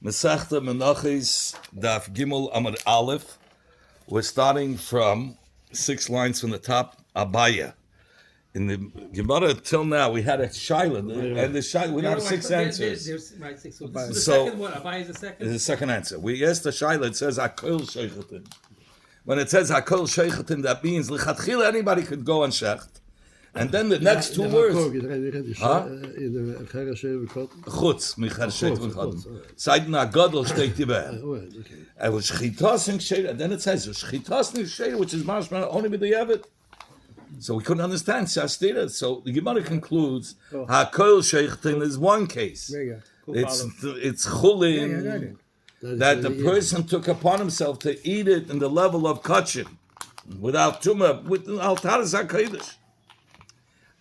Masechta Menachos Daf Gimel Amud Aleph. We're starting from 6 lines from the top. Abaya. In the Gemara till now, we had a Shaila, and the Shaila we have 6 answers. Right, 6. So this is the So- second one. Abaya is the second. Is the second answer. We asked the Shaila. It says Hakol Sheichatin. When it says Hakol Sheichatin, that means Lichatchila anybody could go and shecht. And then the next two words. Chutz, Michal Sheit V'Chodem. Seiten HaGadol steht hierbei. And with Shchitas and Sheira, then it says Shchitas and Sheira, which is mashma only with the Yevet. So we couldn't understand Shastira. So the Gemara concludes Hakol Sheichatin is one case. It's Chullin that the person took upon himself to eat it in the level of kachim without tumah, with Altaras HaKodesh.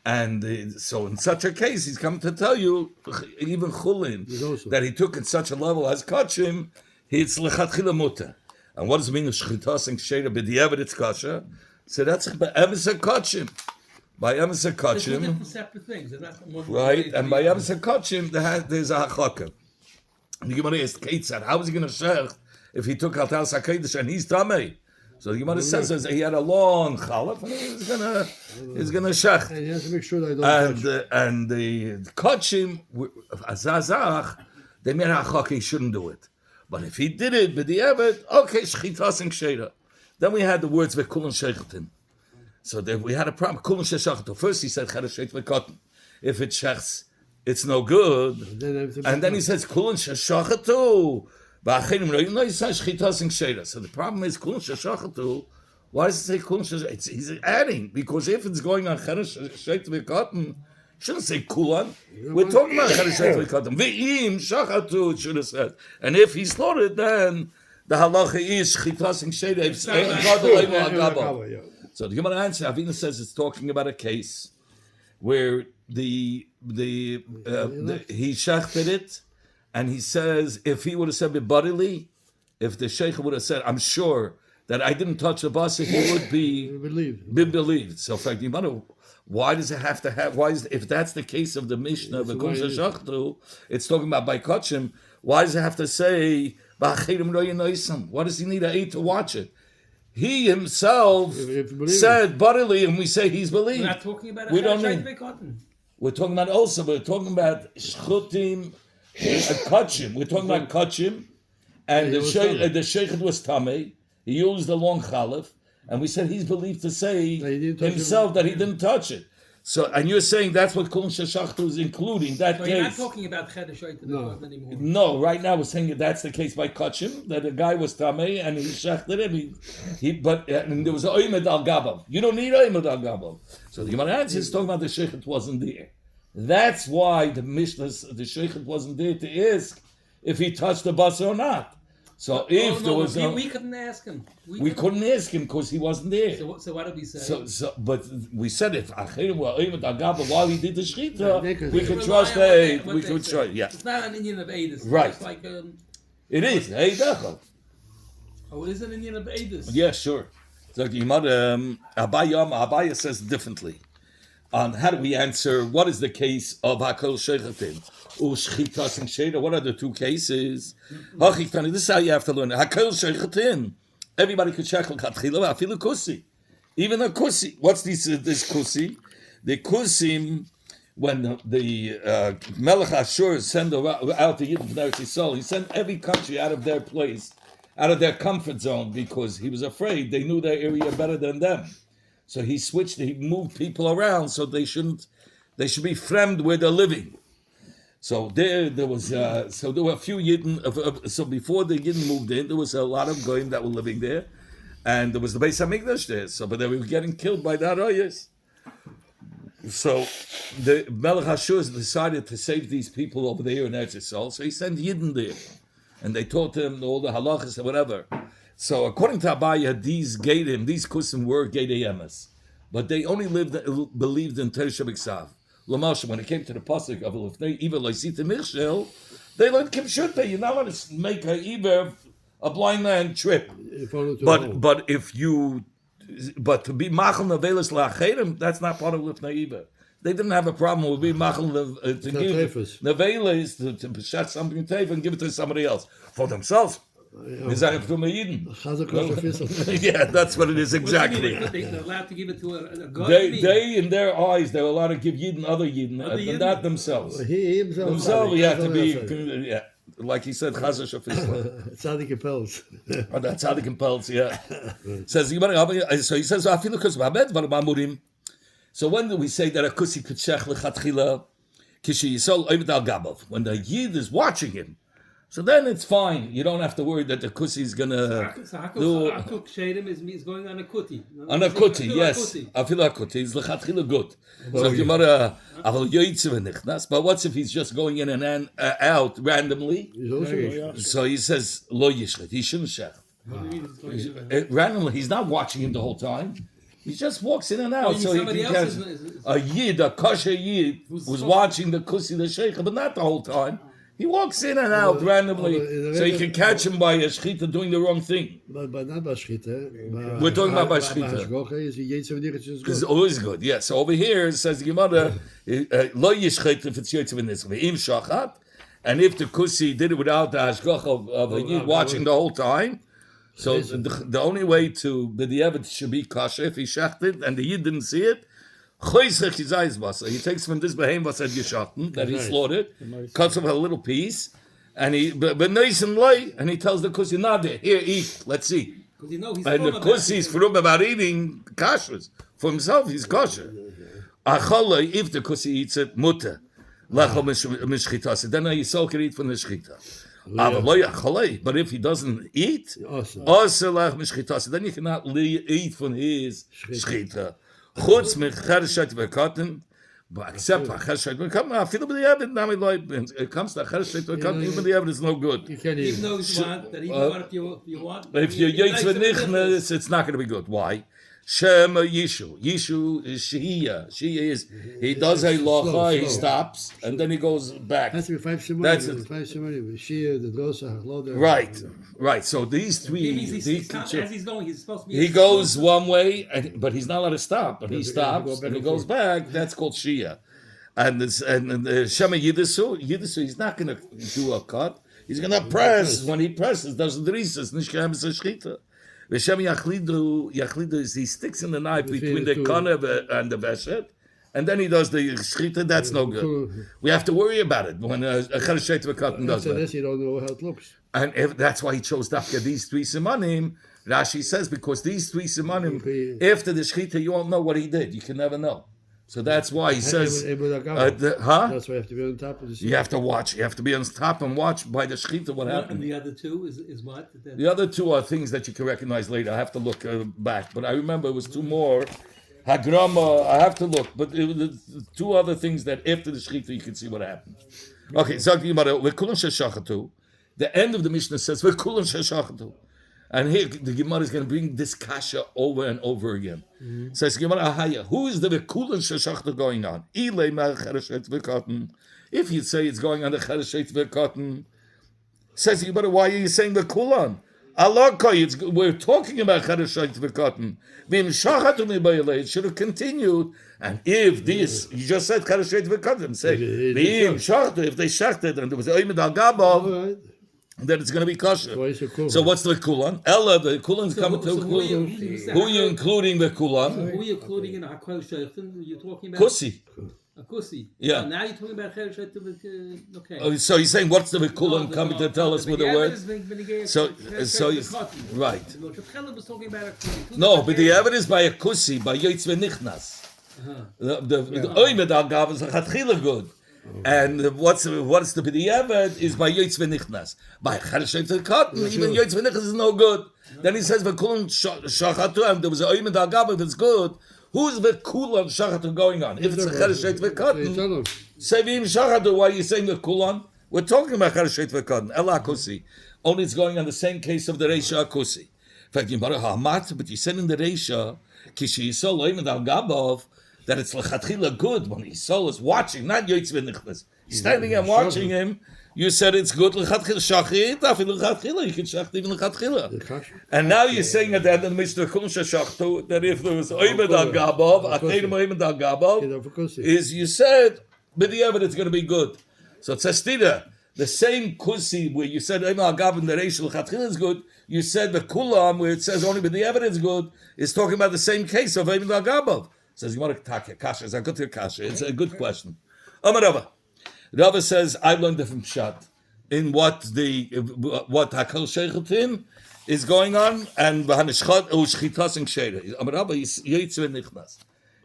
And so in such a case, he's come to tell you, even Chullin, that he took at such a level as kachim, it's lechatchila muta. And what does it mean, shchitas and ksheira b'diavad it's kasha? So that's by emes kachim. By emes Two kachim, different separate things. And that's one right? And by emes kachim, there's a hachlaka. And the Gemara asked Ketzad, how is he going to shech if he took Altaras HaKodesh and he's tamei? So the Gemara says he had a long chalaf and he's gonna shech. And he has to make sure that I don't touch. And the kachim azazach, they made a he shouldn't do it. But if he did it, b'di'evet, okay, shchitas and ksheira. Then we had the words v'kulon shechatin. So then we had a problem. Kulon shechatin. First he said cheresh sheit v'katan. If it shechs, it's no good. And then he says kulon shechachatu. So the problem is kulon shechachatu. Why does it say kulon shechachatu? He's adding, because if it's going on cheresh sheit v'katan, shouldn't say kulon. We're talking about cheresh sheit v'katan. Ve'im shechachatu, it should have said. And if he slaughtered, then the halacha is chitas and sheira. So the Gemara answer, Avina says it's talking about a case where he shechted it, and he says if he would have said bodily, if the sheikh would have said, I'm sure that I didn't touch the basa, he would be believed. So, in fact, you wonder, why does it have to have? Why is if that's the case of the Mishnah, it's talking about by kachim. Why does it have to say? Why does he need an eight to watch it? He himself said bodily, and we say he's believed. We're not talking about we don't mean. We're talking about also. We're talking about shchutim, kachim. We're talking about kachim, and the sheikh was tamei. He used the long chalif, and we said he's believed to say himself that he didn't touch it. So, and you're saying that's what kulon shechachtu is including that So case. you're not talking about cheresh sheit v'katan anymore. No, right now we're saying that that's the case by kachim, that the guy was tamei and he shechted him. And there was an oimed al gabav. You don't need oimed al gabav. So the Gemara answer is talking about the sheikhet wasn't there. That's why the Mishnah, the sheikhet wasn't there to ask if he touched the bus or not. So we couldn't ask him. We couldn't ask him because he wasn't there. So what did we say? But we said if Achirim were oimed al gabav while he did the shechita, we could trust that. we could trust. Yeah, it's not an Indian of Aedis. Right. It's like it is. Hey, dachal. Oh, it is an Indian of Aedis. Yeah, sure. So the Abaya says differently. On how do we answer? What is the case of Hakol Shechatin or Shchitas and Sheira? What are the two cases? This is how you have to learn. Hakol Shechatin. Everybody could shekel katchila. I feel a kusi, even a kusi. What's this kusi? The kusim, when the Melech Ashur sent out the Yidden from Eretz Yisrael, he sent every country out of their place, out of their comfort zone, because he was afraid they knew their area better than them. So he moved people around so they should be fremd where they're living. So there were a few Yidden. So before the Yidden moved in, there was a lot of goyim that were living there, and there was the Beis Hamikdash there. So, but they were getting killed by the Arayas. So the Melech Ashur decided to save these people over there in Eretz Yisrael. So he sent Yidden there, and they taught them all the halachas and whatever. So according to Abaya, these kusim were Gedei Emes, but they only believed in Teresh B'Ksav. L'Moshe, when it came to the pasuk of Lefnei Iver Loisita Michshel, they learned Kimshutta. You're not going to make a blind man trip. But to be Machal Navelis La'acherim, that's not part of Lefnei Iver. they didn't have a problem with being machal to give teifus. nevela is to beshat something in teif and give it to somebody else for themselves. Is that from a Yidden? Yeah, that's what it is exactly. They're allowed to give it to a god. They in their eyes, they're allowed to give Yidden other Yidden, but not themselves. He himself. Themselves, you have to be, yeah, like he said, Chazer Shafisla. Tzaddik Pelz. Oh, that's how they compels, yeah. Says so he says, I feel because so when do we say that a kusi could shech lechatchila kishi yisol oived al gabav, when the Yid is watching him? So then it's fine. You don't have to worry that the kusi is gonna So Hakuk Shadem is going on a kuti. on a kuti, yes. I feel like kuti is lechatchila good. So Gemara aval yoytze v'nichnas. But what if he's just going in and out randomly? So he says lo yishlet. He shouldn't shech. Randomly, he's not watching him the whole time. He just walks in and out. So he can a Yid, a kosher Yid, was watching the kusi, the sheikh, but not the whole time. He walks in and out randomly, so you can catch him by a shchita doing the wrong thing. But not by shchita. We're talking about by shchita. It's always good, yes. So over here it says the Gemara, lo yishchet if it's yotze v'nisr im shachat, and if the kusi did it without the hashgacha of a Yid watching the whole time, so the only way to the evidence should be kasher if he shachted and the Yid didn't see it. He takes from this behemoth that he slaughtered, cuts off a little piece, and he and he tells the kusi, "Nade, here, eat. Let's see." And the kusi is from about eating kashrus for himself. He's kosher. If the kusi eats it, mutter. Then you so can eat from the shchita. But if he doesn't eat, then you cannot eat from his shchita. Chutz mechereshet v'katan, but except for chereshet v'katan, I feel the evidence. Now it comes to chereshet v'katan, even the evidence is no good. Even though you want that, even what you want. If you're yotz v'nichnas, it's not going to be good. Why? Shema Yishu. Yishu is Shehiyah. Shehiyah is, he does a locha, he stops, and then he goes back. Has to be 5 simanim. 5 simanim. Shehiyah, the dosa, hachloda. Right. So these three, as he's going, he's supposed to be. He goes one way, but he's not allowed to stop. But he stops and he goes back. That's called Shehiyah. And Shema Yidisu, he's not going to do a cut. He's going to press. When he presses, does the drisas, nishkam shchita. V'shem yachlidu is he sticks in the knife between the kanev and the veshet, and then he does the shchita. That's no good. We have to worry about it when a chereshet v'katan does that. Unless you don't know how it looks. And that's why he chose dafka these 3 simanim. Rashi says because these 3 simanim, after the shchita, you won't know what he did. You can never know. So that's why he says, That's why you have to be on top of the. You have to watch. You have to be on top and watch by the shechita what happened. And the other 2 is what? The other 2 are things that you can recognize later. I have to look back, but I remember it was 2 more. Hagrama, I have to look, but it was 2 other things that after the shechita you can see what happened. Okay, so the end of the Mishnah says and here the Gemara is going to bring this kasha over and over again. Says Gemara, who is the vekulan sheshachta going on? If you say it's going on the chereshet v'katan, says Gemara, why are you saying vekulan? We're talking about chereshet v'katan. It should have continued. And if this, you just said chereshet v'katan, say if they shachted and there was oimed al gabav, then it's going to be kosher. So what's the kulan? Ella, the kulan is coming to who are you including the kulan? Who are you including in Hakol Sheikhton? You're talking about Kusi. A kusi. Yeah. Now you're talking about Chereshet. Okay. So you're saying what's the kulan coming to tell us with the word? So right. No, but the evidence by a kusi by yotz v'nichnas. The oimed al gav is a chatchila good. And what's the b'diavad is by yotz v'nichnas. By chereshet v'katan, even yotz v'nichnas is no good. Then he says v'kulan shachatu, and there was an oimed al gav, if it's good. Who's v'kulan shachatu going on? If it's a chereshet v'katan, say v'im shachatu. Why are you saying v'kulan? We're talking about chereshet v'katan. Ela kusi. Only it's going on the same case of the reisha kusi. But you said in the reisha kishi yisol oimed al gabav, that it's lechatchila good when his soul is watching, not yotz v'nichnas. He's standing and watching him. You said it's good l'chatchila shachrit. Afil l'chatchila, you can shacht even l'chatchila. The kasha. And now you're saying at the end of the Mishnah Kunsha Shachtu that if there was Oimed al Gabov, Akedim Oimed al Gabov, is you said, but the evidence is going to be good. So it says, Tida, the same Kusi where you said Oimed al Gabov and the Reish L'Chatchil is good, you said the Kulam where it says only but the evidence is good, is talking about the same case of Oimed al Gabov. Says, you want to take Kasha? It's a good Kasha. It's a good question. Amar Rava. Rava says, I learned it from Pshat. In what Hakol Shechetin is going on, and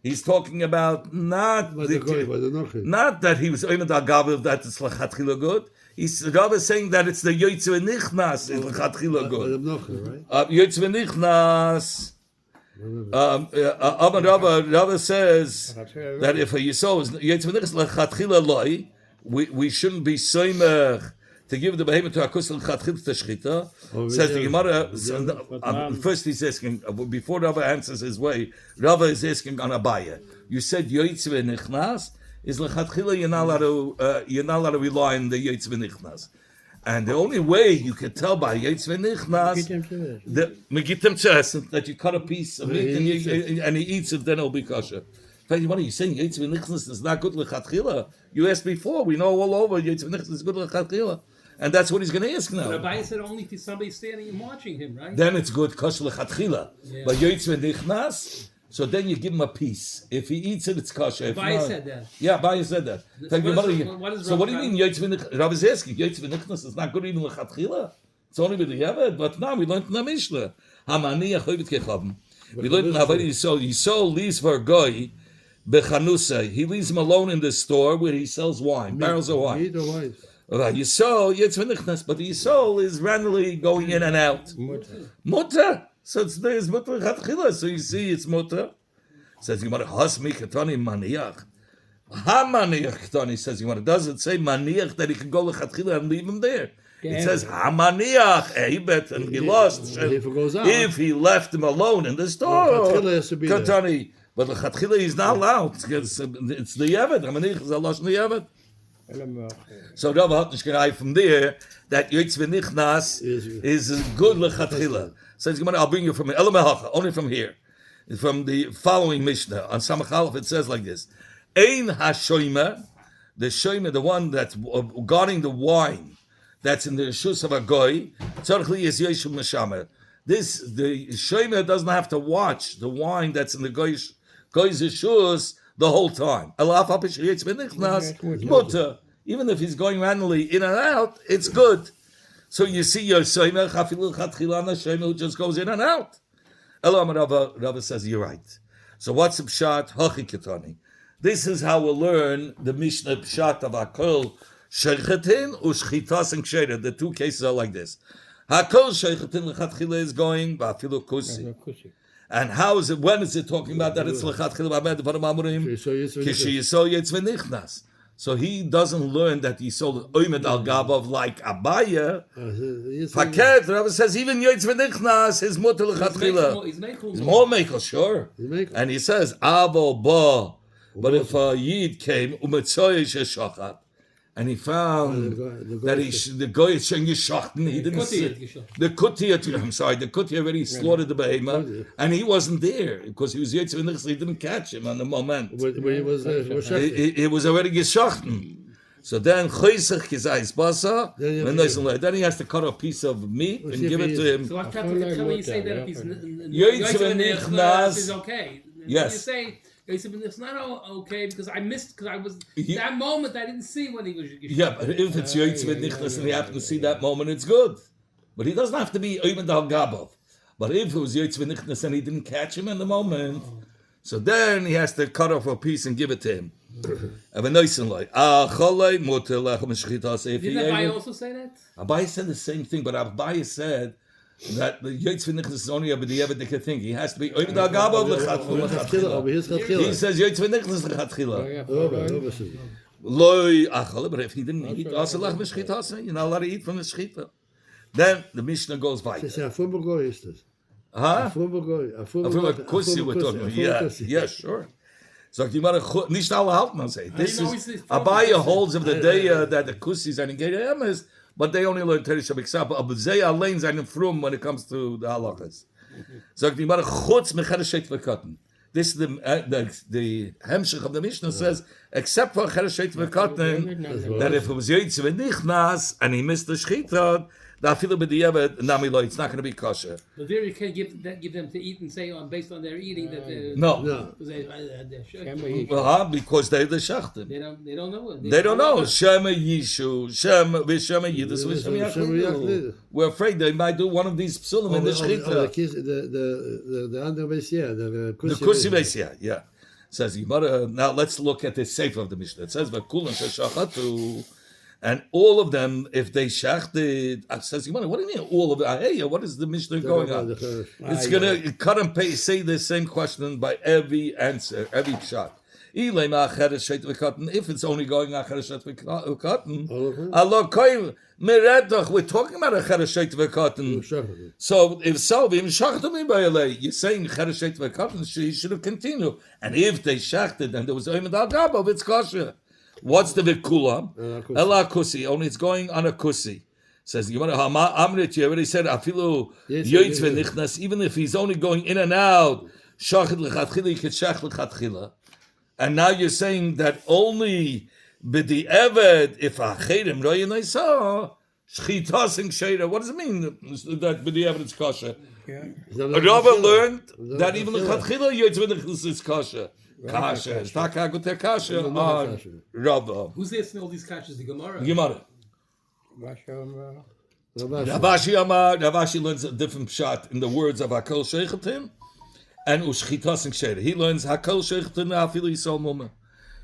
he's talking about not that he was oimed al gabav that it's l'chatchila good. He's Rava saying that it's the yoytzu nichnas is l'chatchila good. Yoytzu nichnas. Rava says that if a yisol is yoytzu nichnas l'chatchila loy, we shouldn't be soimer to give the behemoth to akus l'chatchila teshchita. Says the Gemara. First, he's asking before Rava answers his way. Rava is asking on Abaya. You said yoytz v'nichnas is l'chatchila. You're not allowed to rely on the yoytz v'nichnas. And the only way you can tell by yoytz v'nichnas that you cut a piece of meat and he eats it, then it'll be kosher. What are you saying? Yoytz v'nichnas is not good l'chatchila. You asked before. We know all over yoytz v'nichnas is good l'chatchila. And that's what he's going to ask now. Rabbi said only if somebody standing and watching him, right? Then it's good kosher l'chatchila. But yoytz v'nichnas, so then you give him a piece. If he eats it, it's kosher. Rabbi said that. Yeah, Rabbi said that. So what do you mean yoytz v'nichnas? Rabbi is asking, yoytz v'nichnas is not good even l'chatchila? It's only with the Yavad. But now we learned in the Mishnah. Hamaniach hoyvet kechavim. We learned in Havadi Yisol leaves for a guy bechanusa. He leaves him alone in the store where he sells wine, barrels of wine. Yisol, yetz v'nichnas, but the Yisol is randomly going in and out. Mutter. So there's mutter chatchila. So you see, it's mutter. Says you want to hasmi katani maniach. Ha maniach katani says you want to. Does it say maniach that he can go to chatchila and leave him there? It says ha maniach bet and he lost if he left him alone in the store. Katani, but the chatchila is not allowed. It's the Yevet. Maniach is a lost in the Yevet. So Rav Hatnishkerai from there that Yitz v'nichnas is good lechatchila. Says I'll bring you from Elamehacha, only from here, from the following Mishnah on Samach Aleph. It says like this: Ein hashoyma, the shoyma, the one that's guarding the wine that's in the shus of a goy. Tzarchli is yeshul meshamer. This the shoyma doesn't have to watch the wine that's in the goy's shus the whole time. Even if he's going randomly in and out, it's good. So you see your Shomer who just goes in and out. Rava says, you're right. So what's the Pshat? Hachiketani. This is how we'll learn the Mishnah Pshat of Hakol Shechetin Ushchitas and Ksheder. The two cases are like this. Hakol Shechetin Lechatchila is going, Ba'afilu Kusi. And how is it? When is it talking about that it's lechatchila b'amed v'adam amurim? Kishi yisol yetz v'nichnas. So he doesn't learn that he sold oimed al gabav like Abaya. Paket Rabbi says even yetz v'nichnas is mutter lechatchila. He's more mekel, sure. And he says avo ba. But if a yid came umetzoy sheshachat, and he found that the guy is saying Yishachten, he didn't see the Kuti already slaughtered the behemoth, and he wasn't there because he was Yetzer V'nichnas, he didn't catch him on the moment. It was already Yishachten. So then Choysech Kizayis Basa, then he has to cut a piece of meat and give it to him. So what can you say that if he's Yetzer V'nichnas is okay? Yes. You say it's not okay because I missed because I was that moment I didn't see when he was. Yeah, but if it's Yotz V'nichnas and he happened to see that moment, it's good. But he doesn't have to be Oimed al Gabav. But if it was Yotz V'nichnas and he didn't catch him in the moment, so then he has to cut off a piece and give it to him. Didn't Abai also say that? Abai said the same thing, but Abai said that the Yotz V'nichnas is only a b'diavad thing. He has to be Oimed al Gabav l'chatchila. He says Yotz V'nichnas l'chatchila. Loi achal, but if he didn't eat asalach b'shchitase, you're not allowed to eat from the shchita. Then the Mishnah goes by. Huh? From a kusi we're talking about. Yeah, sure. Sagt die Gemara, nicht alle halten an say. This know is it's Abaya holds of the day that the Kusis and Gay Emes, but they only learn Teresh Abixab. But they are lanes and from when it comes to the halachas. Sagt die Gemara, Chutz mechereshet v'katan. This is the Hemshech of the Mishnah says, except for chereshet v'katan, that if it was Yitz v'nichnas and he missed the shchita, it's not going to be kosher. But there you can't give them to eat and say based on their eating that they're no. Because they're the shachtim. They don't know it. They don't know. Shema Yishu, Shema Yidus, Shema Yaakov. We're afraid they might do one of these psulim in the shchita. The other base, the Kusi base, yeah. Says now let's look at the sefer of the Mishnah. It says Vakulam shachatu. And all of them, if they shachted, says, what do you mean all of them? Hey, what is the Mishnah going on? It's going to cut and paste, say the same question by every answer, every shot. If it's only going on chereshet v'katan, we're talking about a chereshet v'katan. So if Salvim shachted by you're saying chereshet v'katan, she should have continued. And if they shachted and there was oimad al gabav, it's kosher. What's the vikulam? Ela kusi. Only it's going on a kusi. Says you already said afilu yoytz v'nichnas. Even if he's only going in and out, shachid lechatchila, you could shach lechatchila. And now you're saying that only b'di eved if acherim royin naisa shchitas and sheda. What does it mean that b'di eved is kosher? Rava learned that even lechatchila yoytz v'nichnas is kosher. Kasha, Stakaguter Kasha on Rava. Who's asking all these kashas? The Gemara. Ravashi learns a different shot in the words of Hakol Shechatim and Ushchitas and Sheda. He learns Hakol Shechatim Afili Yisol Muma.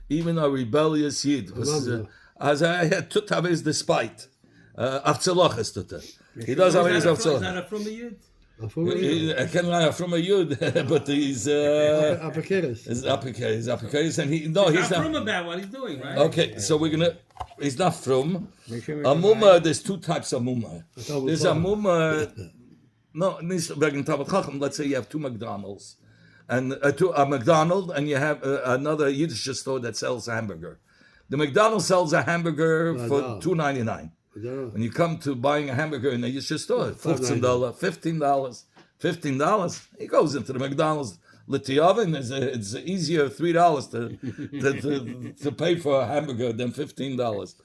Even a rebellious Yid. As I had Tutav is despite. Avtzelach is Tutav. He does have his Avtzelach. Is that from a Yid? I can't lie from a Yud, but he's Apokeres. He's Apokeres, and he's not not from about what he's doing, right? Okay, so we're gonna. He's not from a mumma. There's two types of mumma. There's a mumma. No, let's say you have two McDonald's, and a McDonald's, and you have another Yiddish store that sells a hamburger. The McDonald's sells a hamburger for $2.99. When you come to buying a hamburger in a Yiddish store, $15, $15. He goes into the McDonald's Litiavin. It's easier $3 to pay for a hamburger than $15.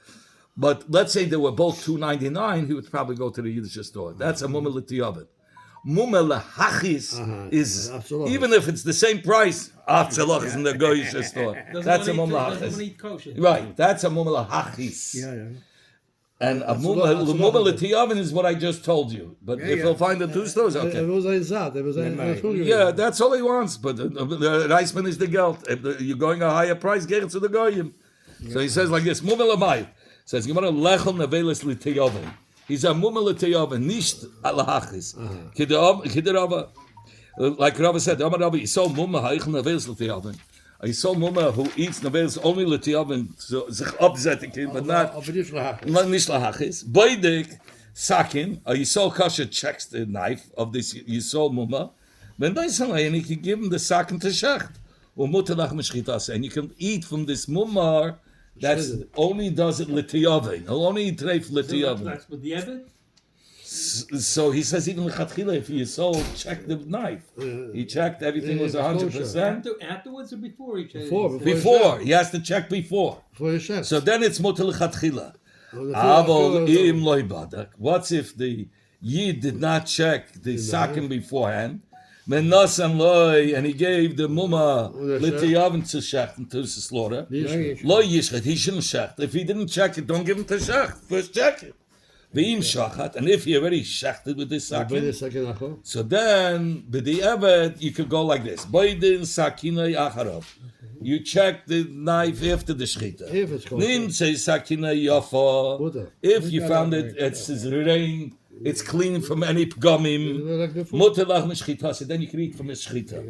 But let's say they were both $2.99, he would probably go to the Yiddish store. That's a mumma Litiavin. Mumma lahachis is even if it's the same price. Avtzelach is in the Goyish store. That's a mumma lahachis. Right. That's a mumma lahachis. Yeah. And a mumma l'tiyavin is what I just told you. But if he'll find the two stores, okay. Yeah, that's all he wants. But the Reisman is the geld. If you're going a higher price, get it to the goyim. So he says like this: mumma l'mayv. Says Gemara lechel nevelis l'tiyavin. He's a mumma l'tiyavin, nicht alahachis. Kiderava, like Rava said, Amar Rava Yisol mumma ha'ich nevelis l'tiyavin. I saw mumma who eats navelis only l'tiyavin, so sich upsetting, but not nicht lahachis. Boidik sakin, a Yisol kasha checks the knife of this Yisol mumma. When they say, and he can give him the sakin to shecht, and you can eat from this mumma that only does it l'tiyavin. He'll only eat treif l'tiyavin. That's with the evid. So he says even l'chatchila, if Yisol checked the knife, he checked everything was 100%. Afterwards or before he checked? Before. He has to check before. So then it's mutar l'chatchila. Avol im loy badak. What's if the Yid did not check the sakim beforehand? Menasan loy, and he gave the mumma l'tiyavin to shecht, to slaughter. Loy yishchet, he shouldn't shecht. If he didn't check it, don't give him to shecht. First check it. V'im shachat, and if he already shechted with this sakin, so then b'di evet you could go like this: Boydin sakinay acharov. You check the knife after the shechita. Nim say sakinay yafa. If you found it's rain, it's clean from any pgamim. Mutalach meshchita. So then you can eat from his shechita.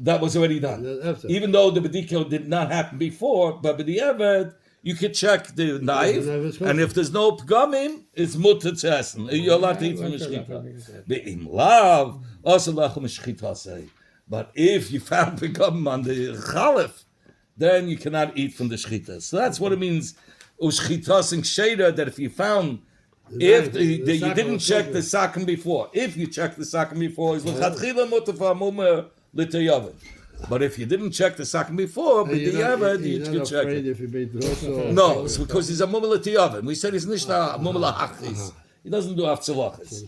That was already done. Even though the bediko did not happen before, but b'di evet. You can check the knife, and if there's no pgamim, it's mutter to essen. You're allowed to eat from the shechita. Be'im lav, also lachem shechita say. But if you found pegam on the chalif, then you cannot eat from the shchita. So that's what it means. Ushchitas and sheda, that if you found, if you didn't check the sakim before, if you checked the sakim before, it's l'chatchila mutafa mumah l'tayavin. But if you didn't check the sakim before, but you can check it. If you made drosa. No, it's because he's a mumah l'tayavin. We said he's not a mumah l'achis. He doesn't do aftzalachis.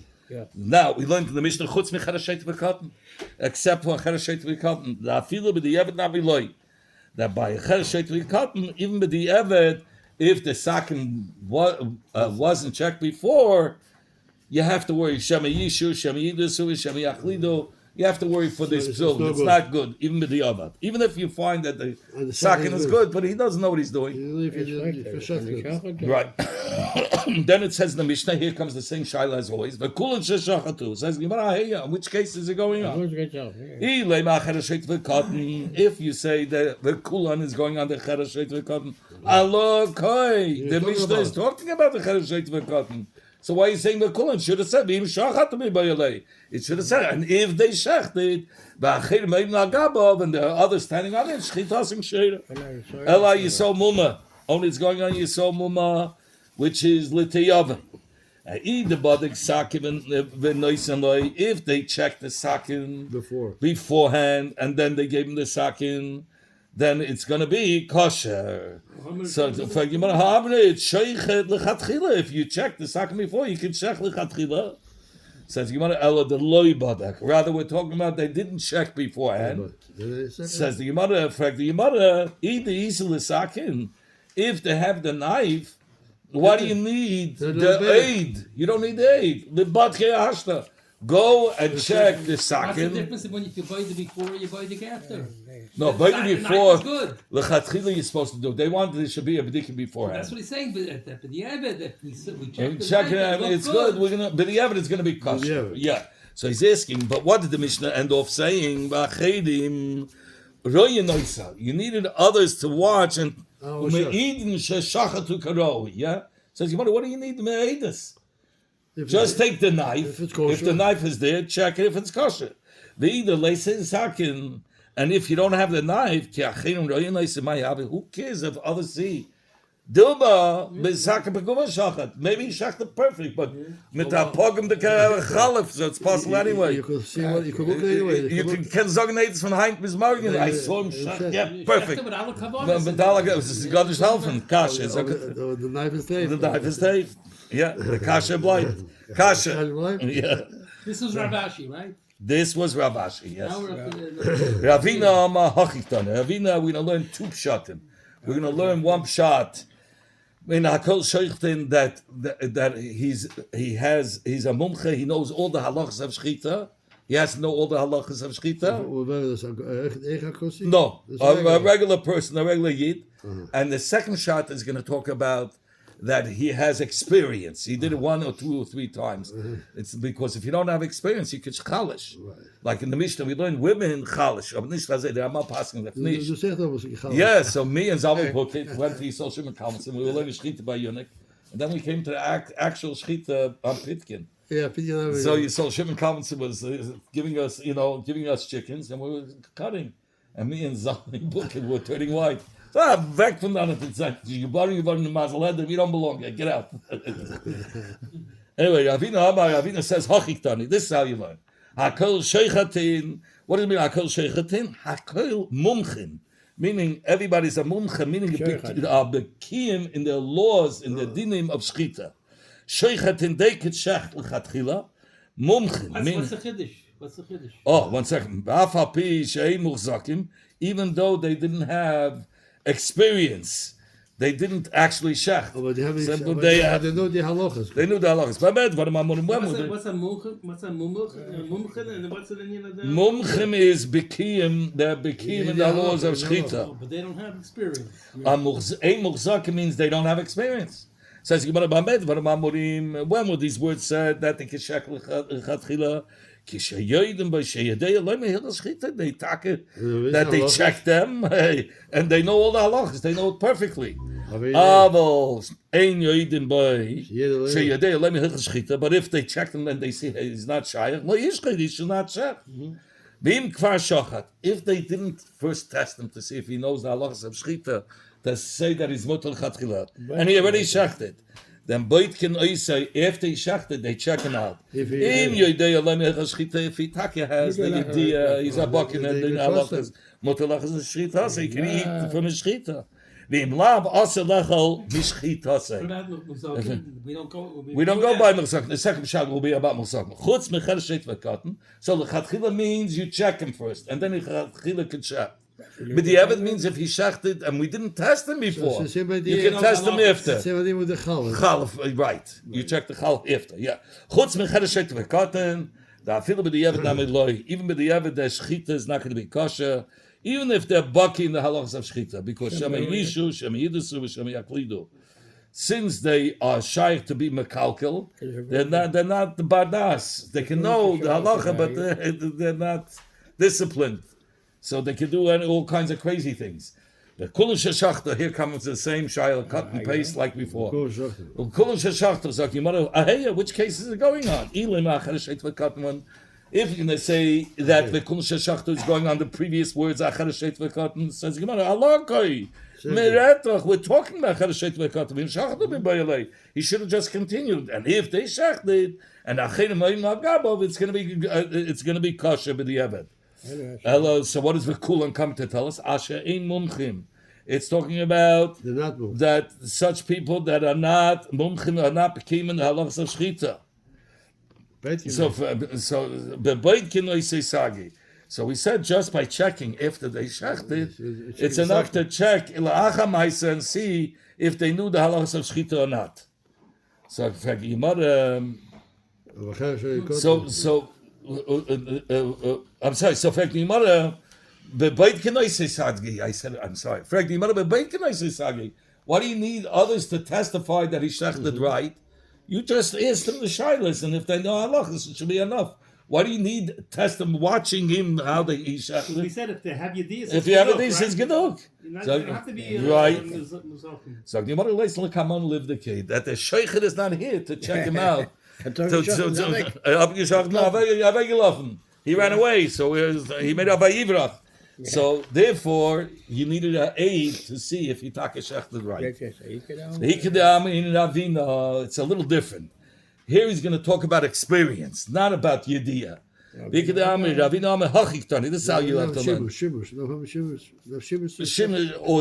Now we learned in the Mishnah chutz mecharashet v'katan, except for charashet v'katan. The afilu b'di'evet naviloi. That by a charashet v'katan, even b'di'evet, if the sakim wasn't checked before, you have to worry. Shema yishu, shema yidusu, shema yachlidu. You have to worry for this psul. It's not good, even b'di'evet. Even if you find that the sakim is good, but he doesn't know what he's doing. Right. Then it says in the Mishnah, here comes the same shaila as always. The kulan sheshachatu. It says, in which case is it going on? If you say that the kulan is going on the cherashet v'katan, Allah koi. The Mishnah is talking about the cherashet v'katan. So why are you saying the kulan? Should have said, it should have said, and if they shechted, and the others standing on it, shchitasing sheira. Ela yisol muma. Only it's going on yisol muma, which is l'teyavim. If they checked the sakin beforehand, and then they gave him the sakin, then it's going to be kosher. So, if you check the sakin before, you can check l'chatchila. Says Gemara Ella the loy badak. Rather, we're talking about they didn't check beforehand. Says the Gemara, in fact, the Gemara eat the isel sakin. If they have the knife, why do you need the aid? You don't need the aid. The batke hashta. Go and check the sakin. What's the difference when you buy the before or you buy the after? No, buy the before. The chatchila you're supposed to do. They want there should be a b'dikah beforehand. That's what he's saying. But the evidence, we check it. It's good. We're gonna. But the evidence is going to be kosher. Yeah. So he's asking. But what did the Mishnah end off saying? You needed others to watch and. Yeah. Says what do you need me'edus? Just take the knife. If the knife is there, check it if it's kosher. The either sakin, and if you don't have the knife, who cares if others see? Dilba maybe he shached it perfect, but mit a pogum the chalif, so it's possible anyway. You could see what you could look anyway. You can zognates von Heinz bis morgen. I saw him shach. Yeah, perfect. But this is Gottes helfen. Kasha. The knife is safe. The knife is safe. Yeah, the kasha bleibt. Kasha. Yeah. This was Ravashi, right? This was Ravashi, yes. Now we're up to Ravina ma hachiktan. Ravina, we're going to learn two pshatim. We're going to learn one pshat. In Hakol Sheichtin that he's a mumche. He knows all the halachas of shchita. He has to know all the halachas of shchita. No, a regular person, a regular yid. And the second shot is going to talk about that he has experience. He did it 1 or 2 or 3 times. It's because if you don't have experience, you can chalish. Like in the Mishnah, we learn women chalish. Yeah, so me and Zalman Pukit went to Yisrael Shimon Kalmas and we were learning shchita by Yunik. And then we came to the actual shchita on Pitkin. Yeah, Pitkin. So Yisrael Shimon Kalmas was giving us chickens and we were cutting. And me and Zalman Pukit were turning white. Back from that, you borrow the mazel head, we don't belong here. Get out. Anyway, Ravina says, Hachiktani. This is how you learn. Hakol Sheichatin. What does it mean, Hakol Sheichatin? Hakol Mumchin. Meaning, everybody's a mumcha, meaning a bekiyim in their laws, in the dinim of Shchita. Sheichatin, they could shech l'chatchila. Mumchin. What's the Chiddush? Oh, 1 second. Even though they didn't have experience, they didn't actually shech. Oh, but they know the halachas. They knew the halachas. What's a mumch and what's the name of the mumchim is bekiyim. They're bekiyim in the laws of shchita. But they don't have experience. A muchzak means they don't have experience. Says when were these words said that they can shech l'chatchila? They check them and they know all the halachas. They know it perfectly. But if they check them and they see he's not shaykh, he should not check. V'im kvar shochat. If they didn't first test him to see if he knows the halachas of shchita, to say that he's mutal chatchila, and he already shechted, then boit can say after he shechted, they check him out. If he taka has the idea, he's a buck in the halachas mutal halachas of shchita, so he can eat from the shchita. V'im lav asa lechol mishchita say. We don't go by Mersak. The second shot will be about Mersak. Chutz mechel shet v'katan. So the chatchila means you check him first, and then the chatchila can check. But the evidence means if he shachted and we didn't test him before, you can test him after. Same with the challah. Chalaf, right? You check the chalaf after. Yeah. Chutz mechel shet v'katan. The afilu b'diavad namid loy. Even b'diavad the shchita is not going to be kosher. Even if they're bucking the halachas of shchita, because shema yishu, shema yidusu, shema yaklidu. Since they are shy to be mekalkel, they're not the bardas. They can know the halacha, but they're not disciplined. So they can do all kinds of crazy things. The kulun sheshachta, here comes the same shayla, cut and paste like before. Kulun sheshachta, Zakimara, which case is it going on? If you're going to say that the kulun sheshachta is going on the previous words, says Gemara, Alakai. We're talking about he should have just continued. And if they shachted and it's going to be kosher by the Eved. Hello. So what does the Kulan come to tell us? Asher ein mumchim. It's talking about that such people that are not mumchim are not became in the halachas of shchita. So we said just by checking after they shechted, it's enough to check and see if they knew the halachas of shchita or not. So I'm sorry. So I said I'm sorry. Why do you need others to testify that he shechted right? You just ask them the shilas, and if they know halachas, it should be enough. Why do you need test them watching him how they eat shachar? We said if they have yedis, if you have yedis, it's genug. You don't have to be right. So the Gemara lays look how live the kid that the sheikh is not here to check him out. He ran away, so he made up by Yivrach. So therefore, you needed an aid to see if he taka shechted right. It's a little different. Here he's going to talk about experience, not about yediyah. This is how you have to learn. Or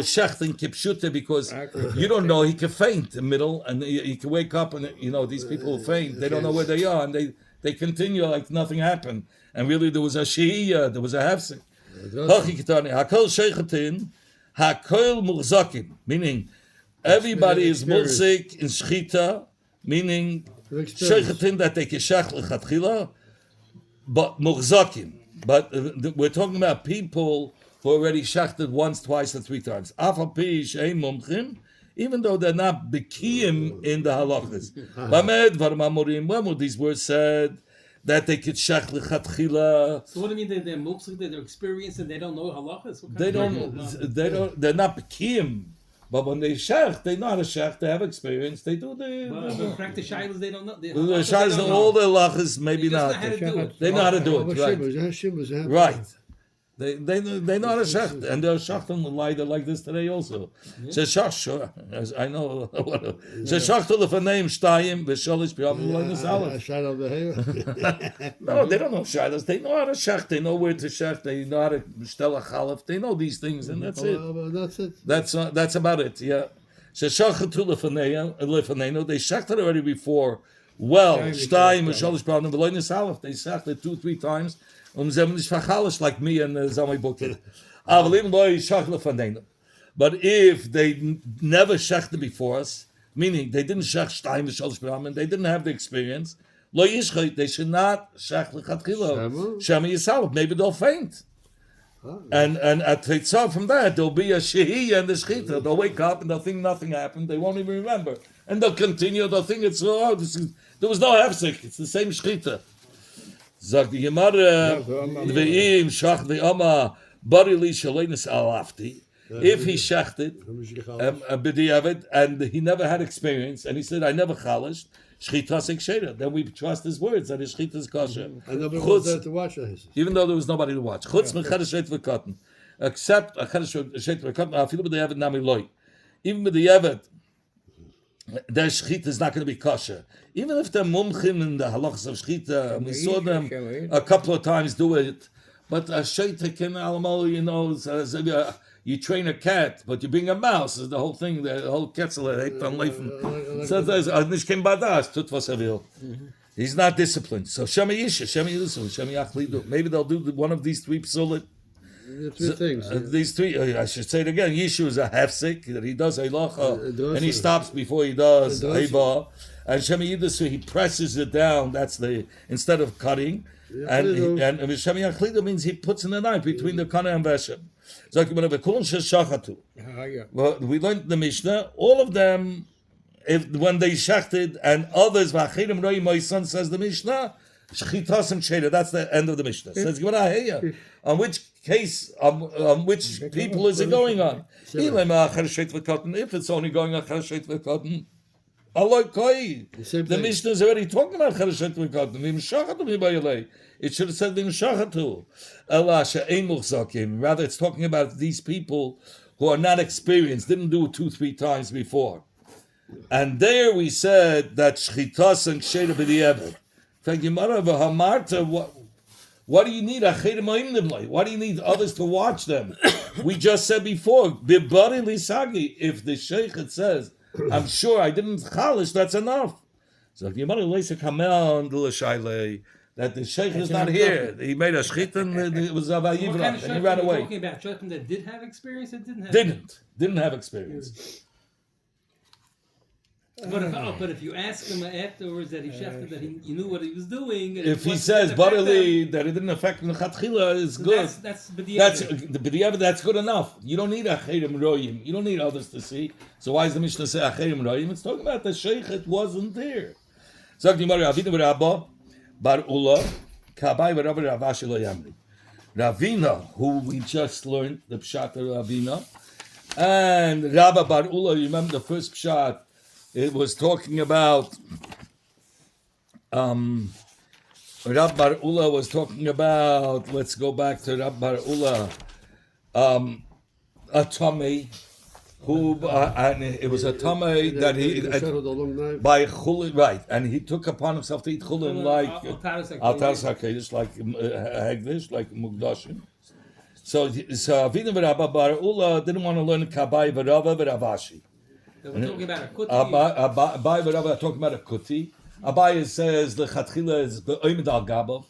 shechting kipshuta, because you don't know, he can faint in the middle, and he can wake up, and these people faint, they don't know where they are, and they continue like nothing happened. And really there was a shehiyah, there was a hefsek. Hakol shechetin, hakol murzakim, meaning everybody is mulzik in shchita, meaning shechetin that they can shech lechatchila, but murzakim. But we're talking about people who already shechted once, twice, or three times. Afal pi she'ein mumchim, even though they're not bekiyim in the halachas. Bamed v'ramamurim, when were these words said? That they could shech lechatchila. So what do you mean they're muktzah, they're experienced and they don't know halachas? They're not bekiyim. But when they shech, they know how to shech. They have experience. They do the. But practice shilas, they don't know. The shilas, all the halachas, maybe not. They know how to do it. Right. Right. They know how to shech, and they're shechting like this today also. Sure, I know. Shechtel lefaneim shtayim v'shalish b'yavim l'nisalav. No, they don't know shilas. They know how to shech. They know where to shech. They know how to stel a chalaf. They know these things, and that's it. That's about it. Yeah. Shechtel lefaneinu. They shechted already before. Well, shtayim v'shalish b'yavim l'nisalav. They shechted 2-3 times. Like me and Zami Bukit. But if they never shechted before us, meaning they didn't shech shtayim v'shalosh b'yamim, they didn't have the experience, they should not shech lechatchila. Shema Yisrael, maybe they'll faint. And at Teitzah from that, there'll be a shehiyah and the shechita. They'll wake up and they'll think nothing happened. They won't even remember. And they'll continue. They'll think there was no hefsek. It's the same shechita. Zag the Gemara, Ve'im shach ve'ama barili shalenis alafti. If he shechted b'diavad and he never had experience, and he said, I never chalished, Shchitas Eksheda. Then we trust his words that his Shchita is kosher. And nobody was there to watch it. Even though there was nobody to watch. Chutz mechedesh shet v'katan. Except a chedesh shet v'katan, afilu b'di'evet nami loy. Even with the evet, their Shchita is not going to be kosher. Even if they're mumchim in the halachas of Shchita, and we saw them a couple of times do it, but a Shchita can alamal, you train a cat, but you bring a mouse. The whole thing, the whole ketzel, so there's nishkim badash tut was will. He's not disciplined. So Shema Yisha, Shema Yilusu, Shema Yachlidu. Maybe they'll do one of these three psulim. Three things. These three, I should say it again. Yishu is a hefsek that he does halacha and he stops before he does haiba. And Shema Yilusu, he presses it down. That's the instead of cutting. And Shema Yachlidu means he puts in the knife between the kana and veshem. Well, we learned the Mishnah. All of them, when they shachted, and others, my son says the Mishnah, Shchitas and Sheda. That's the end of the Mishnah. Says on which case, on which people is it going on? If it's only going on Chereshet v'Katan, the Mishnah is already talking about Chereshet v'Katan. It should have said Shachatu. Rather, it's talking about these people who are not experienced, didn't do it 2-3 times before. And there we said that Shchitas and Sheda b'di'evet. Thank you, Mara v'hamarta. What do you need? Why do you need others to watch them? We just said before, bibari lisagi. If the sheikh says, "I'm sure I didn't chalish," that's enough. So the Gemara leisa kamel d'lashayle that the sheikh is not here. He made a shchita and it was avayivra, and he ran away. Talking about shchita that did have experience, that didn't have experience. But if you ask him afterwards that he shechted, that he knew what he was doing, if he says bodily that it didn't affect him, chatchila is good. That's b'di'evet. That's good enough. You don't need acherim royim. You don't need others to see. So why does the Mishnah say acherim royim? It's talking about the sheikh. It wasn't there. Zog di Mari Avinu v'Rabba Bar Ula Kabai v'Rabba Ravashi lo Yamri. Ravina, who we just learned the pshat of Ravina, and Rabba Bar Ula. You remember the first pshat. It was talking about Rab Bar Ula was talking about, let's go back to Rab Bar Ula, a Tomei, who, and it was a Tomei that he, by Chullin, right, and he took upon himself to eat Chullin like Altar Sakedish, like Hegdish, like Mugdashim. So Avinu Rabba Bar Ula didn't want to learn Kabai v'Rava v'Ravashi. We're talking about a kuti. Abai v'Rava talking about a kuti. Abai says the chatchila is be'oimid al gabav,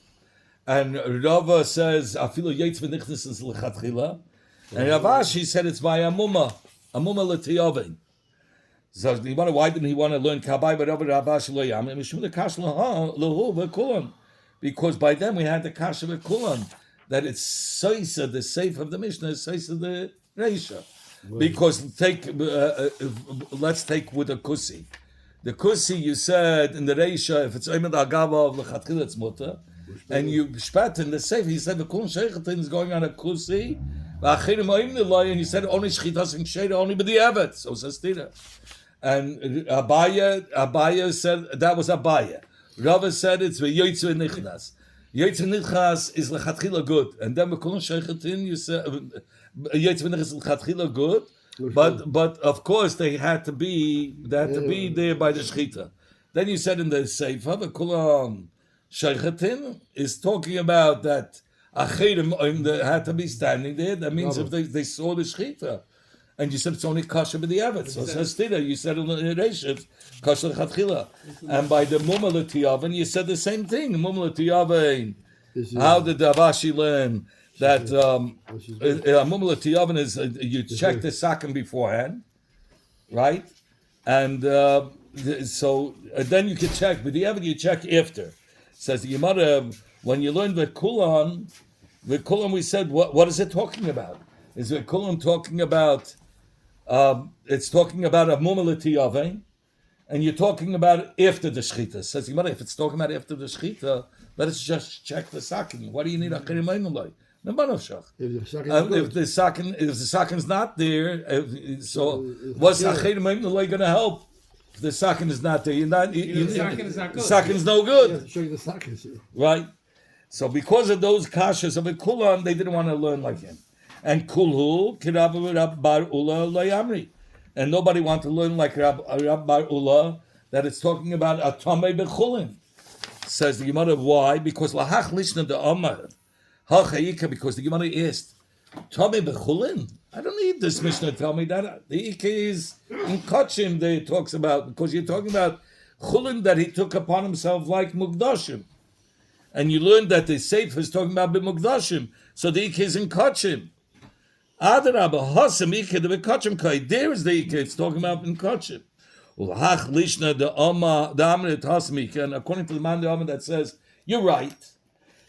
and Rava says afilu yaitz v'nichnas is lechatchila, and Ravashi said it's by amuma l'tiyavin. So why didn't he want to learn Kabai v'Rava Ravashi lo yam? Mishum the kash lehu v'kulan, because by then we had the kash v'kulan that it's soisa, the safe of the Mishnah is soisa the reisha. Because let's take with a kusi. The kusi you said in the reisha, if it's oimid agava of lechatchila it's mutter, and you spat in the safe. He said the kun sheikhatin is going on a kusi, and you said only shchitas and sheda only b'di'evet. So says Tira. And Abaya said that was Abaya. Rava said it's v'yoytzu nichnas. Yoytzu nichnas is lechatchila good, and then the kun sheikhatin you said. Good, but of course they had to be there by the shechita. Then you said in the Seifa, the Kulam Shechatin is talking about that acherim had to be standing there. That means if they saw the shechita, and you said it's only kasher b'di'evet. So says Tira, you said in the Reishiv kasher chatchila, and by the mumma l'tiyaven you said the same thing. Mumma l'tiyaven. How did Avashi learn? That Mumla Tiyavan is you check the sakim beforehand, right? And so then you can check, but the evidence you check after. Says the Gemara, when you learn the Kulan we said, what is it talking about? Is the Kulan talking about, it's talking about a Mumla Tiyavan, and you're talking about after the Shechita. Says the Gemara, if it's talking about after the Shechita, let us just check the sakim. What do you need a Chirimainulai? If the sakin is not there, so what's Acherim going to help? If the sakin is not there, you're not. The sakin is not good. Sakin is no good. Yeah, show you the sockets. Right? So because of those kashas of a kulam, they didn't want to learn like him. And kulhu kirab bar ula layamri. And nobody wanted to learn like Rab bar ula, that it's talking about atame bechulin. Says the Gemara, why? Because lahach lishna de amar. Hachayika, because the Gemara asked, Tame bechulin? I don't need this Mishnah to tell me that. The Ike is in Kachim, they talks about, because you're talking about chulin that he took upon himself like mukdashim. And you learned that the Sefer is talking about b'mukdashim. So the Ike is in Kachim. Adarabah, Hasam Ike, the Kachim Kai. There is the Ike, it's talking about in Kachim. Ulhach lishna the amrit Hasam Ike. And according to the man the Amma that says, you're right,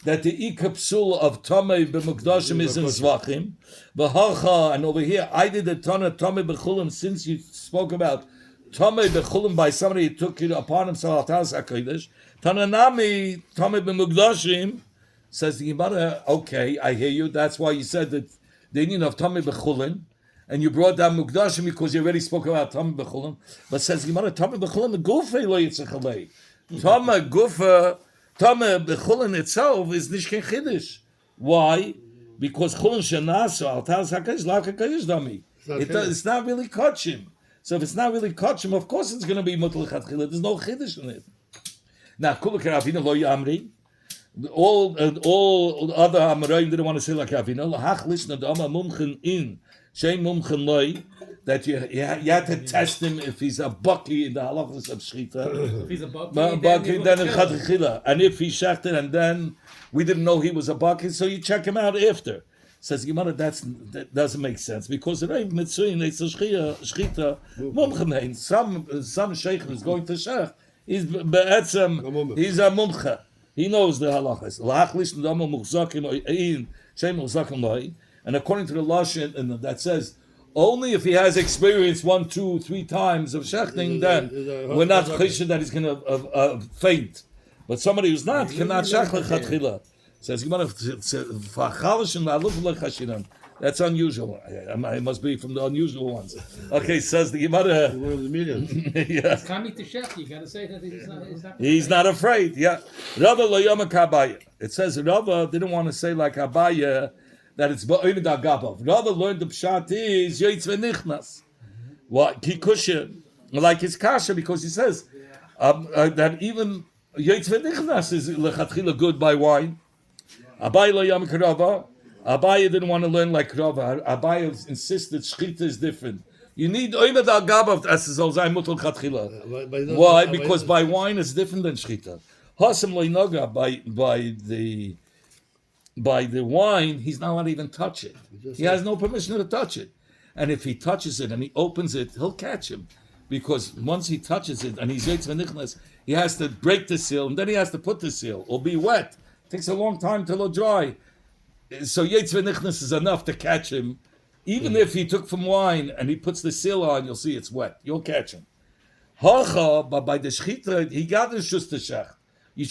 that the Ike psul of Tamei b'mukdashim is in Zvachim. V'hacha, and over here, I did the Tana Tamei b'chulim, since you spoke about Tamei b'chulim by somebody who took it upon himself, Atas HaKodesh. Tananami Tamei b'mukdashim, says the Gemara, okay, I hear you, that's why you said that the union of Tamei b'chulin, and you brought down mukdashim because you already spoke about Tamei b'chulin, but says the Gemara, Tamei b'chulin, the gufei lo yitzechalei. Tamei gufa, Tamei b'chulin itself is nishken chiddush. Why? Because chulin shenaso al tas hakadosh lav hakadosh dami. It's not really kachim. So if it's not really kachim, of course it's going to be mutal chatchila. There's no chiddush in it. Now kula karavina lo yamri. All other Amoraim didn't want to say like Ravina. Lahach lishna the Amma mumchen in shem mumchen loy, that you had to test him if he's a baki in the halachas of shchita. If he's a baki, then in chadchila, and if he shechted and then we didn't know he was a baki, so you check him out after. Says Gemara, that doesn't make sense because the Reiv Mitzuyin it's a shchita mumchen hein. Some sheikh is going to shech. He's be'etzem. He's a mumcha. He knows the halachas. And according to the Lashon, that says, only if he has experience 1, 2, 3 times of shechting, then we're not chishah that he's going to faint. But somebody who's not cannot shech lechatchila. Says that's unusual. It must be from the unusual ones. Okay, says the Gemara. One of the millions. Yeah. He's coming to shech. You got to say that he's not afraid. Yeah. Rava lo yamak Abaya. It says Rava didn't want to say like Abaya that it's ba'omed agabav. Rava learned the pshat is yoytz v'nichnas. What kikusha like his kasha, because he says that even yoytz v'nichnas is lechatchila good by wine. Abaya lo yamak Rava. Abaya didn't want to learn like Rava. Abaya insisted shchita is different. You need oimed al gabav as zolzai mutal chatchila. Why? Because by wine it's different than shchita. Hasam loinaga by the wine he's not allowed to even touch it. He has no permission to touch it. And if he touches it and he opens it, he'll catch him. Because once he touches it and he's yetz v'nichnas, he has to break the seal and then he has to put the seal or be wet. It takes a long time till it'll dry. So yetz v'nichnas is enough to catch him. Even if he took from wine and he puts the seal on, you'll see it's wet. You'll catch him. Hacha, but by the shchita, he got this just to shech. You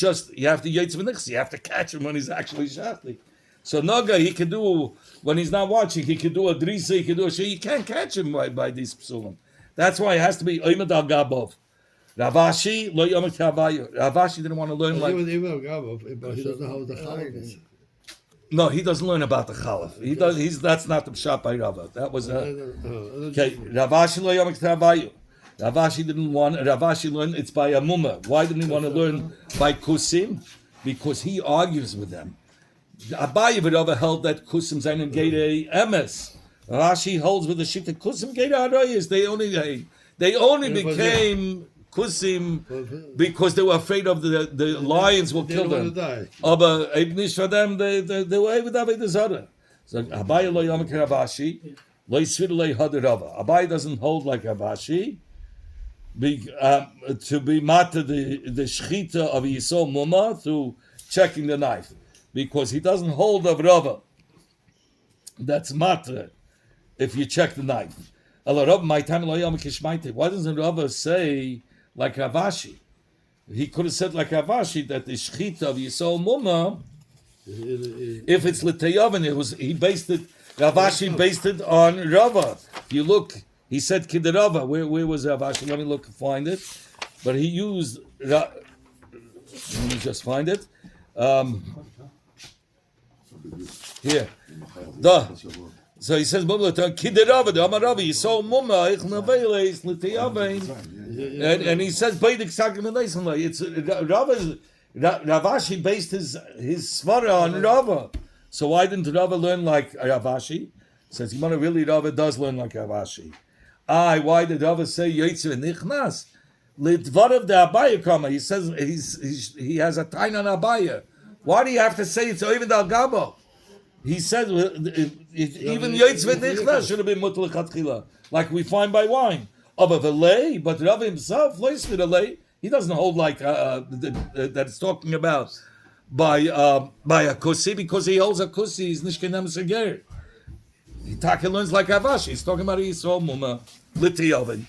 have to yetz v'nichnas. You have to catch him when he's actually shechting. So naga, he can do, when he's not watching, he can do a drisa, he can do a sheh. You can't catch him by these psulim. That's why it has to be oimed al gabov. Ravashi, lo yomek havayu. Ravashi didn't want to learn like... But he doesn't know how the chalak is. No, he doesn't learn about the chalaf. He does. That's not the pshat by Rava. That was okay. Ravashi lo yomek havayu. Ravashi didn't want. Ravashi learned it's by a mumma. Why didn't he want to learn by kusim? Because he argues with them. Abaye Rava held that kusim zayin geirei emes. Rashi holds with the shita kusim geirei arayis. They only became kusim because they were afraid of the lions will kill them. But for them, they were able to have the zara. So Abaye lo yomek Ravashi lo yisvir lo yihad Rava. Abaye doesn't hold like Ravashi. To be mata the shchita of Yisol Muma through checking the knife, because he doesn't hold of Rava. That's mata if you check the knife. Why doesn't Rava say like Ravashi? He could have said like Ravashi that the shchita of Yisol Muma, if it's l'teyavin, he based it. Ravashi based it on Rava. You look. He said Kiderava. Where was Rav Ashi? Let me look and find it. But he used. Let me just find it. Here. So he says, Kiderava, the Amaravi, so Mumma, ich Naveles, Litiavein. And he says, Baidik Sakimelesonla. It's Rav Ashi based his svara on Rava. So why didn't Rava learn like Rav Ashi? Says Gemara, really Rava does learn like Rav Ashi. Why did Rava say Yotzer Nichnas? Lidvarav the Abaya Kama. He says he has a tain on Abaya. Why do you have to say it's even Al Gabo? He said even Yotzer Nichnas should have been Mutal Chatchila, like we find by wine. Of a lay, but Rava himself, he doesn't hold like that it's talking about by a kusi, because he holds a kusi. He's nishkenem seger. He learns like Avashi. He's talking about Yisrael Muma Liti Oven.